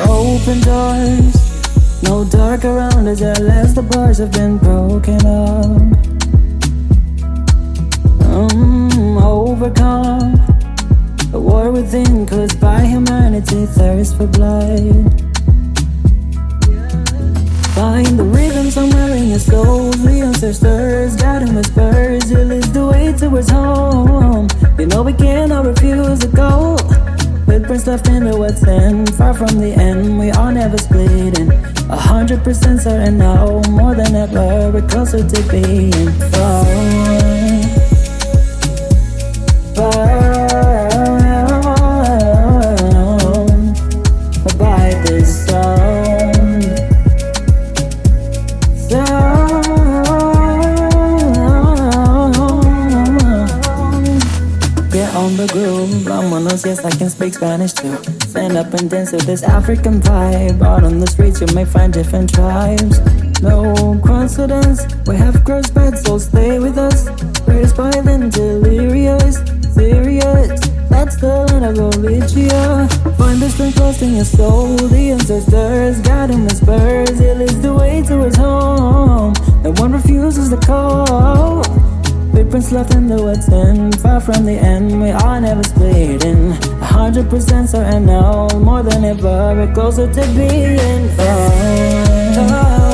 Open doors, no dark around us unless the bars have been broken up. Overcome the war within caused by humanity, thirst for blood. Find the rhythm somewhere in your soul. The ancestors guiding whispers. It leads the way towards home. You know we cannot refuse to go. Footprints left in the wet sand, far from the end. We are never splitting. 100% certain now, more than ever. We're closer to being bound by this sound. Get on the groove, vámonos, yes I can speak Spanish too. Stand up and dance to this African vibe. Out on the streets you may find different tribes. No coincidence, we have crossed paths, so stay with us. Raised violent, delirious, serious. That's the land of Galicia. Find the strength lost in your soul. The ancestors guiding whispers. It leads the way towards home. No one refuses the call. Footprints left in the wet sand, far from the end. We are never splitting. 100% certain now, more than ever. We're closer to being found.